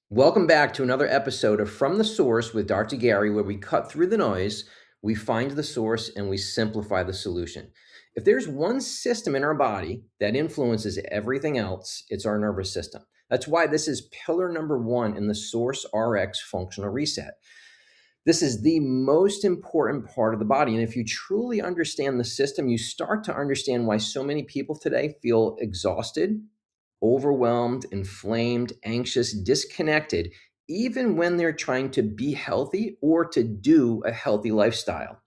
Welcome back to another episode of From the Source with Dr. Gary, where we cut through the noise, we find the source, and we simplify the solution. If there's one system in our body that influences everything else, it's our nervous system. That's why this is pillar number one in the Source RX functional reset. This is the most important part of the body. And if you truly understand the system, you start to understand why so many people today feel exhausted, overwhelmed, inflamed, anxious, disconnected, even when they're trying to be healthy or to do a healthy lifestyle.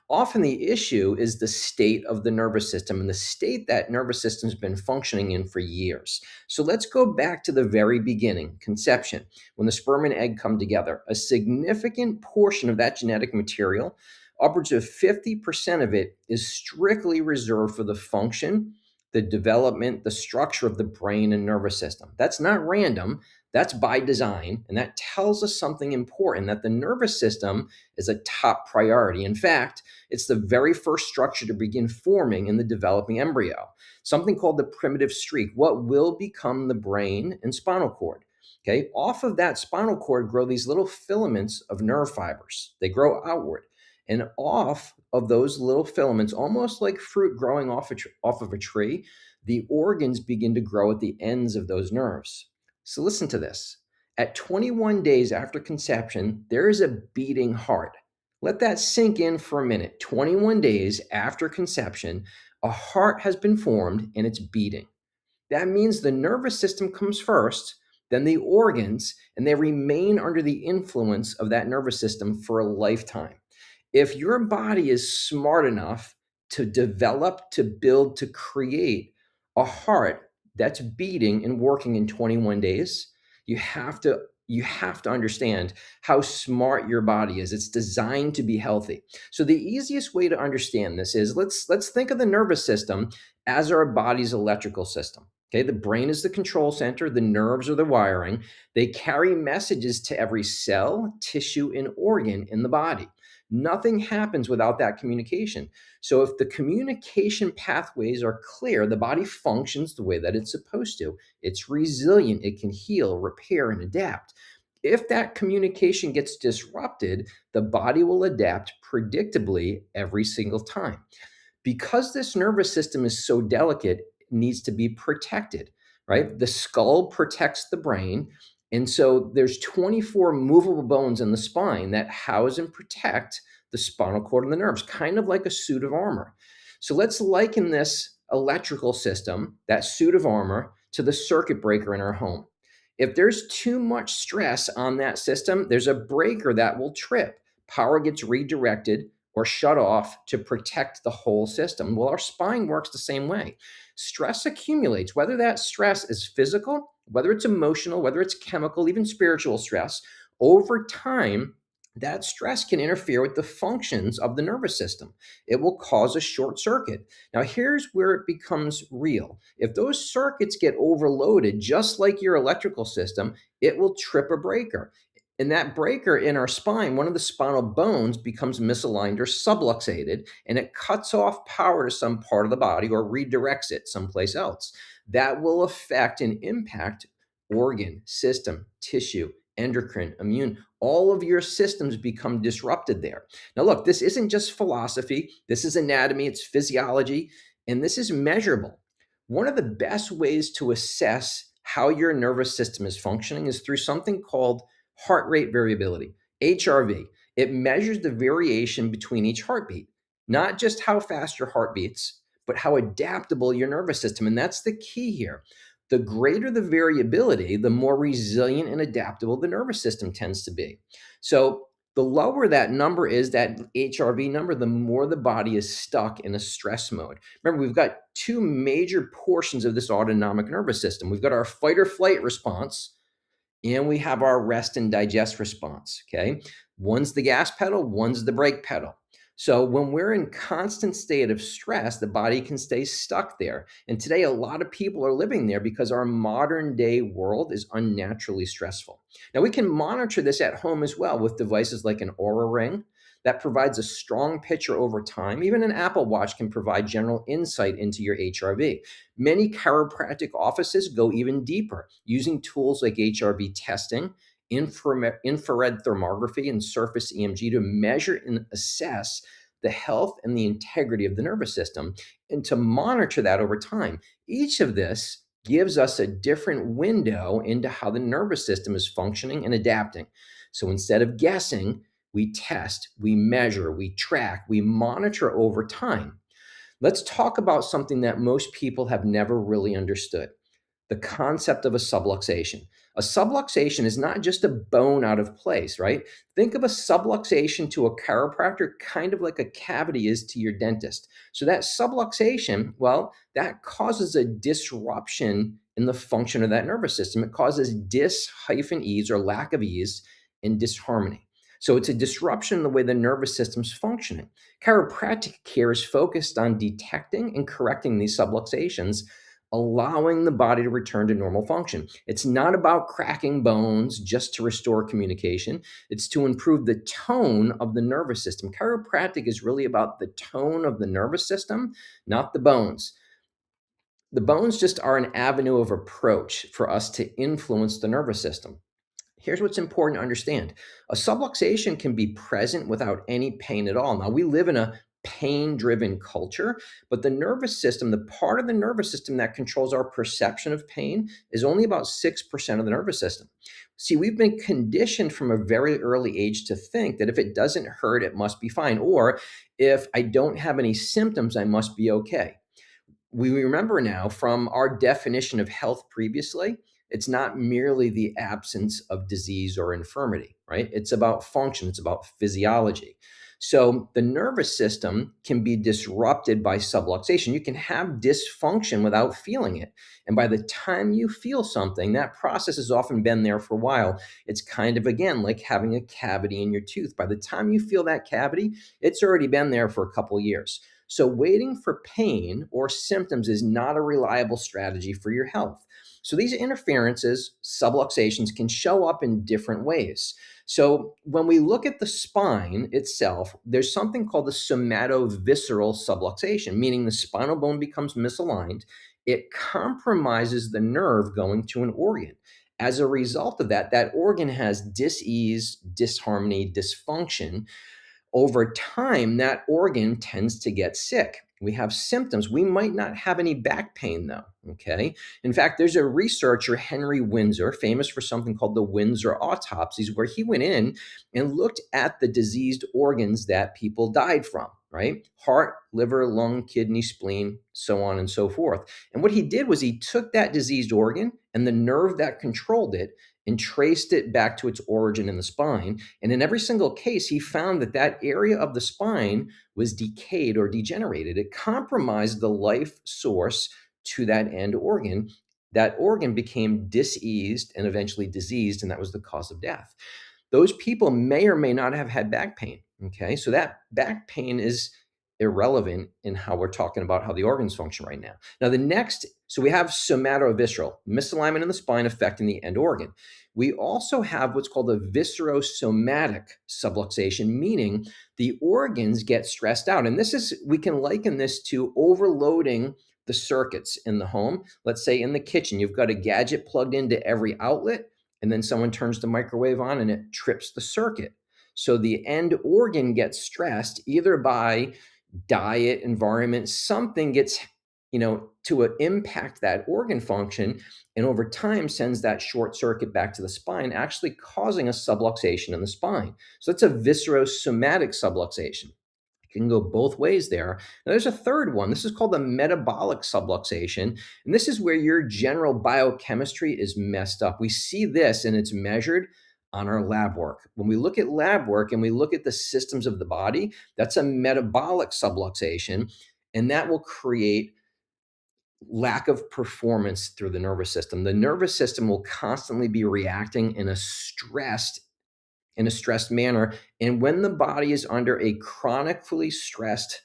Often the issue is the state of the nervous system and the state that nervous system's been functioning in for years. So let's go back to the very beginning, conception, when the sperm and egg come together. A significant portion of that genetic material, upwards of 50% of it, is strictly reserved for the function, the development, the structure of the brain and nervous system. That's not random, that's by design. And that tells us something important, that the nervous system is a top priority. In fact, it's the very first structure to begin forming in the developing embryo, something called the primitive streak, what will become the brain and spinal cord. Okay, off of that spinal cord grow these little filaments of nerve fibers. They grow outward. And off of those little filaments, almost like fruit growing off of a tree, the organs begin to grow at the ends of those nerves. So listen to this. At 21 days after conception, there is a beating heart. Let that sink in for a minute. 21 days after conception, a heart has been formed and it's beating. That means the nervous system comes first, then the organs, and they remain under the influence of that nervous system for a lifetime. If your body is smart enough to develop, to build, to create a heart that's beating and working in 21 days, you have to understand how smart your body is. It's designed to be healthy. So the easiest way to understand this is let's think of the nervous system as our body's electrical system. Okay, the brain is the control center, the nerves are the wiring. They carry messages to every cell, tissue, and organ in the body. Nothing happens without that communication. So if the communication pathways are clear, the body functions the way that it's supposed to. It's resilient, it can heal, repair, and adapt. If that communication gets disrupted, the body will adapt predictably every single time. Because this nervous system is so delicate, it needs to be protected, right? The skull protects the brain. And so there's 24 movable bones in the spine that house and protect the spinal cord and the nerves, kind of like a suit of armor. So let's liken this electrical system, that suit of armor, to the circuit breaker in our home. If there's too much stress on that system, there's a breaker that will trip. Power gets redirected or shut off to protect the whole system. Well, our spine works the same way. Stress accumulates, whether that stress is physical, whether it's emotional, whether it's chemical, even spiritual stress. Over time, that stress can interfere with the functions of the nervous system. It will cause a short circuit. Now, here's where it becomes real. If those circuits get overloaded, just like your electrical system, it will trip a breaker. And that breaker in our spine, one of the spinal bones becomes misaligned or subluxated, and it cuts off power to some part of the body or redirects it someplace else. That will affect and impact organ, system, tissue, endocrine, immune. All of your systems become disrupted there. Now, look, this isn't just philosophy. This is anatomy, it's physiology, and this is measurable. One of the best ways to assess how your nervous system is functioning is through something called heart rate variability, HRV. It measures the variation between each heartbeat, not just how fast your heart beats, but how adaptable your nervous system. And that's the key here. The greater the variability, the more resilient and adaptable the nervous system tends to be. So the lower that number is, that HRV number, the more the body is stuck in a stress mode. Remember, we've got two major portions of this autonomic nervous system. We've got our fight or flight response, and we have our rest and digest response. Okay. One's the gas pedal, one's the brake pedal. So when we're in constant state of stress, the body can stay stuck there. And today, a lot of people are living there because our modern day world is unnaturally stressful. Now, we can monitor this at home as well with devices like an Aura Ring that provides a strong picture over time. Even an Apple Watch can provide general insight into your HRV. Many chiropractic offices go even deeper, using tools like HRV testing infrared thermography and surface EMG to measure and assess the health and the integrity of the nervous system and to monitor that over time. Each of this gives us a different window into how the nervous system is functioning and adapting. So instead of guessing, we test, we measure, we track, we monitor over time. Let's talk about something that most people have never really understood: the concept of a subluxation. A subluxation is not just a bone out of place, right? Think of a subluxation to a chiropractor kind of like a cavity is to your dentist. So that subluxation, well, that causes a disruption in the function of that nervous system. It causes dis-ease or lack of ease and disharmony. So it's a disruption in the way the nervous system's functioning. Chiropractic care is focused on detecting and correcting these subluxations, allowing the body to return to normal function. It's not about cracking bones just to restore communication. It's to improve the tone of the nervous system. Chiropractic is really about the tone of the nervous system, not the bones. The bones just are an avenue of approach for us to influence the nervous system. Here's what's important to understand: a subluxation can be present without any pain at all. Now, we live in a pain driven culture, but the nervous system, the part of the nervous system that controls our perception of pain, is only about 6% of the nervous system. See, we've been conditioned from a very early age to think that if it doesn't hurt, it must be fine, or if I don't have any symptoms, I must be okay. We remember now from our definition of health previously, it's not merely the absence of disease or infirmity, right? It's about function, it's about physiology. So the nervous system can be disrupted by subluxation. You can have dysfunction without feeling it. And by the time you feel something, that process has often been there for a while. It's kind of, again, like having a cavity in your tooth. By the time you feel that cavity, it's already been there for a couple of years. So, waiting for pain or symptoms is not a reliable strategy for your health. So, these interferences, subluxations, can show up in different ways. So, when we look at the spine itself, there's something called the somatovisceral subluxation, meaning the spinal bone becomes misaligned. It compromises the nerve going to an organ. As a result of that, that organ has dis-ease, disharmony, dysfunction. Over time, that organ tends to get sick. We have symptoms. We might not have any back pain, though. Okay. In fact, there's a researcher, Henry Windsor, famous for something called the Windsor autopsies, where he went in and looked at the diseased organs that people died from, right? Heart, liver, lung, kidney, spleen, so on and so forth. And what he did was he took that diseased organ and the nerve that controlled it and traced it back to its origin in the spine. And in every single case, he found that that area of the spine was decayed or degenerated. It compromised the life source to that end organ. That organ became diseased and eventually diseased, and that was the cause of death. Those people may or may not have had back pain. Okay, so that back pain is irrelevant in how we're talking about how the organs function right now. Now, the next, so we have somatovisceral, misalignment in the spine affecting the end organ. We also have what's called a viscerosomatic subluxation, meaning the organs get stressed out. And this is, we can liken this to overloading the circuits in the home. Let's say in the kitchen, you've got a gadget plugged into every outlet, and then someone turns the microwave on and it trips the circuit. So the end organ gets stressed either by diet, environment, something gets, to impact that organ function, and over time sends that short circuit back to the spine, actually causing a subluxation in the spine. So that's a viscerosomatic subluxation. It can go both ways there. Now, there's a third one. This is called the metabolic subluxation. And this is where your general biochemistry is messed up. We see this and it's measured on our lab work. When we look at lab work and we look at the systems of the body, that's a metabolic subluxation. And that will create lack of performance through the nervous system. The nervous system will constantly be reacting in a stressed manner. And when the body is under a chronically stressed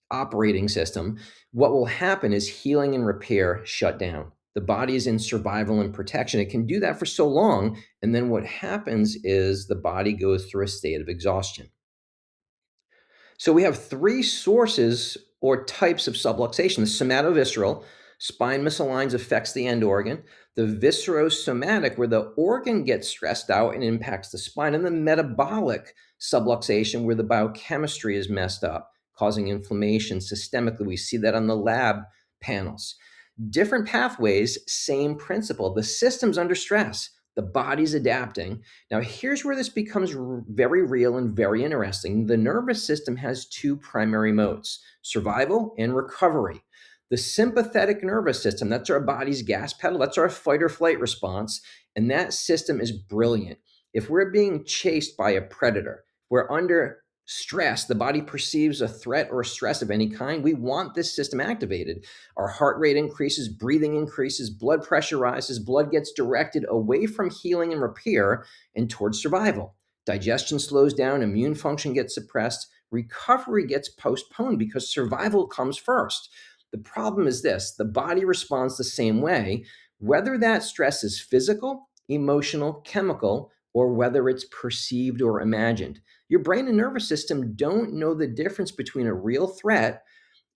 operating system, what will happen is healing and repair shut down. The body is in survival and protection. It can do that for so long. And then what happens is the body goes through a state of exhaustion. So we have three sources or types of subluxation: the somatovisceral, Spine misaligns affects the end organ. The viscerosomatic, where the organ gets stressed out and impacts the spine. And the metabolic subluxation, where the biochemistry is messed up, causing inflammation systemically. We see that on the lab panels. Different pathways, same principle. The system's under stress. The body's adapting. Now, here's where this becomes very real and very interesting. The nervous system has two primary modes: survival and recovery. The sympathetic nervous system, that's our body's gas pedal, that's our fight or flight response. And that system is brilliant. If we're being chased by a predator, we're under stress, the body perceives a threat or stress of any kind, we want this system activated. Our heart rate increases, breathing increases, blood pressure rises, blood gets directed away from healing and repair and towards survival. Digestion slows down, immune function gets suppressed, recovery gets postponed because survival comes first. The problem is this: the body responds the same way, whether that stress is physical, emotional, chemical, or whether it's perceived or imagined. Your brain and nervous system don't know the difference between a real threat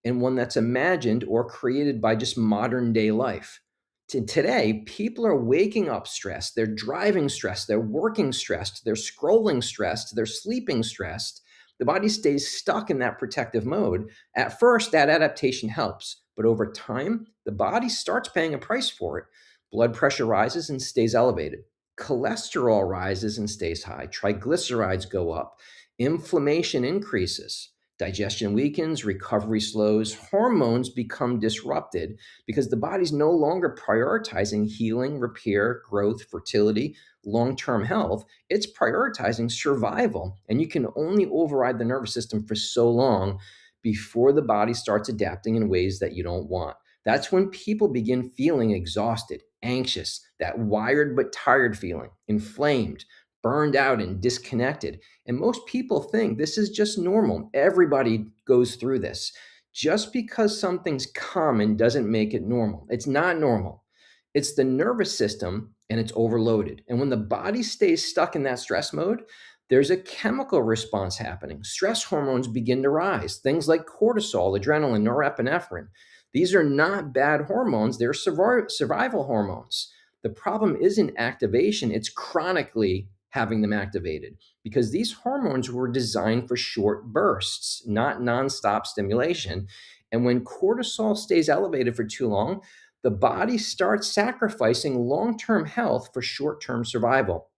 and one that's imagined or created by just modern day life. Today, people are waking up stressed, they're driving stressed, they're working stressed, they're scrolling stressed, they're sleeping stressed. The body stays stuck in that protective mode. At first, that adaptation helps, but over time, the body starts paying a price for it. Blood pressure rises and stays elevated. Cholesterol rises and stays high. Triglycerides go up. Inflammation increases. Digestion weakens, recovery slows, hormones become disrupted because the body's no longer prioritizing healing, repair, growth, fertility, long term health. It's prioritizing survival. And you can only override the nervous system for so long before the body starts adapting in ways that you don't want. That's when people begin feeling exhausted, anxious, that wired but tired feeling, inflamed, burned out, and disconnected. And most people think this is just normal. Everybody goes through this. Just because something's common doesn't make it normal. It's not normal. It's the nervous system and it's overloaded. And when the body stays stuck in that stress mode, there's a chemical response happening. Stress hormones begin to rise, things like cortisol, adrenaline, norepinephrine. These are not bad hormones, they're survival hormones. The problem isn't activation, it's chronically having them activated because these hormones were designed for short bursts, not nonstop stimulation. And when cortisol stays elevated for too long, the body starts sacrificing long term health for short term survival.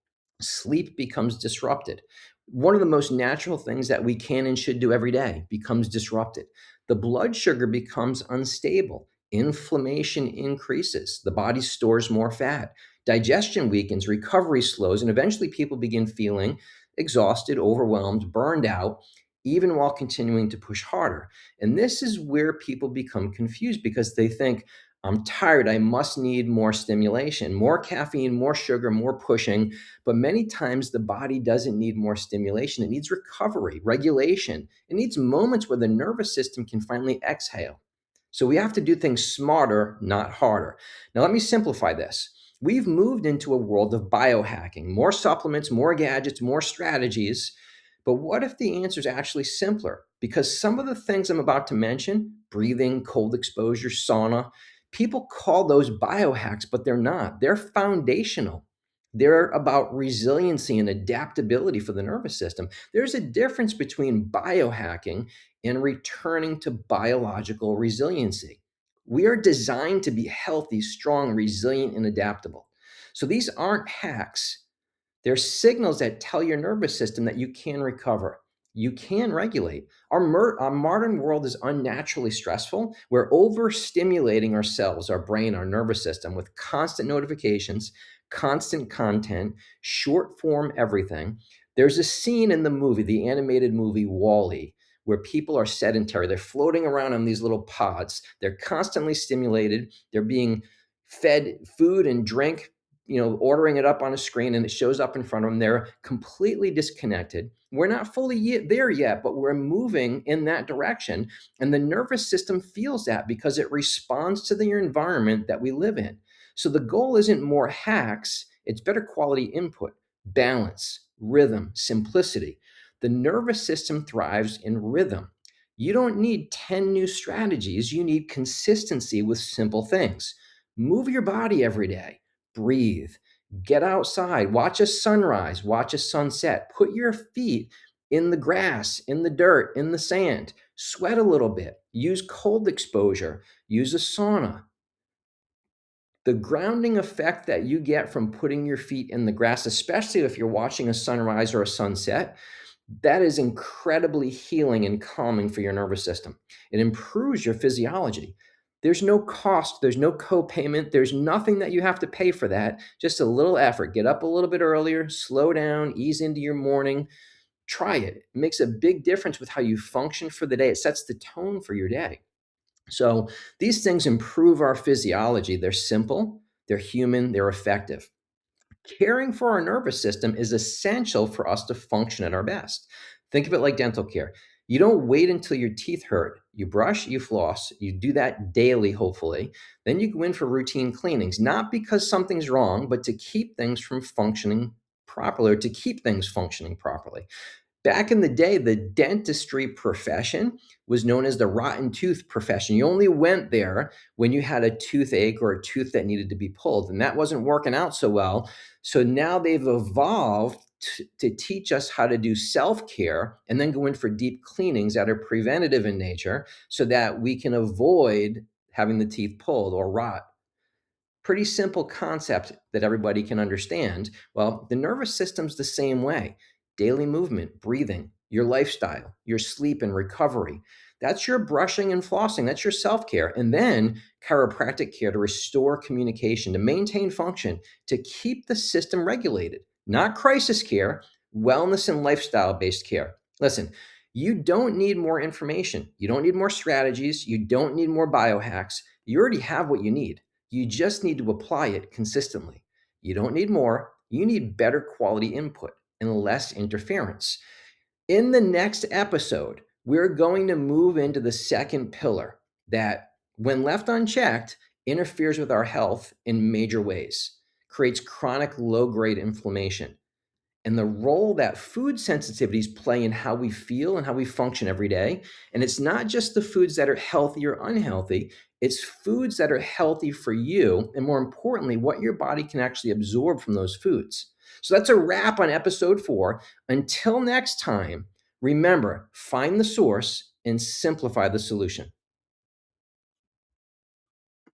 Sleep becomes disrupted. One of the most natural things that we can and should do every day becomes disrupted. The blood sugar becomes unstable. Inflammation increases. The body stores more fat. Digestion weakens, recovery slows, and eventually people begin feeling exhausted, overwhelmed, burned out, even while continuing to push harder. And this is where people become confused because they think, I'm tired, I must need more stimulation, more caffeine, more sugar, more pushing. But many times the body doesn't need more stimulation. It needs recovery, regulation. It needs moments where the nervous system can finally exhale. So we have to do things smarter, not harder. Now, let me simplify this. We've moved into a world of biohacking, more supplements, more gadgets, more strategies. But what if the answer is actually simpler? Because some of the things I'm about to mention, breathing, cold exposure, sauna, people call those biohacks, but they're not. They're foundational. They're about resiliency and adaptability for the nervous system. There's a difference between biohacking and returning to biological resiliency. We are designed to be healthy, strong, resilient, and adaptable. So these aren't hacks. They're signals that tell your nervous system that you can recover. You can regulate. Our modern world is unnaturally stressful. We're overstimulating ourselves, our brain, our nervous system with constant notifications, constant content, short form everything. There's a scene in the movie, the animated movie Wall-E, where people are sedentary. They're floating around on these little pods. They're constantly stimulated. They're being fed food and drink, ordering it up on a screen and it shows up in front of them. They're completely disconnected. We're not fully there yet, but we're moving in that direction. And the nervous system feels that because it responds to the environment that we live in. So the goal isn't more hacks, it's better quality input, balance, rhythm, simplicity. The nervous system thrives in rhythm. You don't need 10 new strategies. You need consistency with simple things. Move your body every day, breathe, get outside, watch a sunrise, watch a sunset, put your feet in the grass, in the dirt, in the sand, sweat a little bit, use cold exposure, use a sauna. The grounding effect that you get from putting your feet in the grass, especially if you're watching a sunrise or a sunset, that is incredibly healing and calming for your nervous system. It improves your physiology. There's no cost, there's no co-payment, there's nothing that you have to pay for that. Just a little effort. Get up a little bit earlier, slow down, ease into your morning. Try it. It makes a big difference with how you function for the day. It sets the tone for your day. So these things improve our physiology. They're simple, they're human, they're effective. Caring for our nervous system is essential for us to function at our best. Think of it like dental care. You don't wait until your teeth hurt. You brush, you floss, you do that daily, hopefully. Then you go in for routine cleanings, not because something's wrong, but to keep things from functioning properly or to keep things functioning properly. Back in the day, the dentistry profession was known as the rotten tooth profession. You only went there when you had a toothache or a tooth that needed to be pulled, and that wasn't working out so well. So now they've evolved to teach us how to do self care and then go in for deep cleanings that are preventative in nature so that we can avoid having the teeth pulled or rot. Pretty simple concept that everybody can understand. Well, the nervous system's the same way. Daily movement, breathing, your lifestyle, your sleep and recovery. That's your brushing and flossing. That's your self care. And then chiropractic care to restore communication, to maintain function, to keep the system regulated. Not crisis care, wellness and lifestyle based care. Listen, you don't need more information. You don't need more strategies. You don't need more biohacks. You already have what you need. You just need to apply it consistently. You don't need more. You need better quality input and less interference. In the next episode, we're going to move into the second pillar that, when left unchecked, interferes with our health in major ways, creates chronic low grade inflammation, and the role that food sensitivities play in how we feel and how we function every day. And it's not just the foods that are healthy or unhealthy, it's foods that are healthy for you. And more importantly, what your body can actually absorb from those foods. So that's a wrap on episode 4. Until next time, remember, find the source and simplify the solution.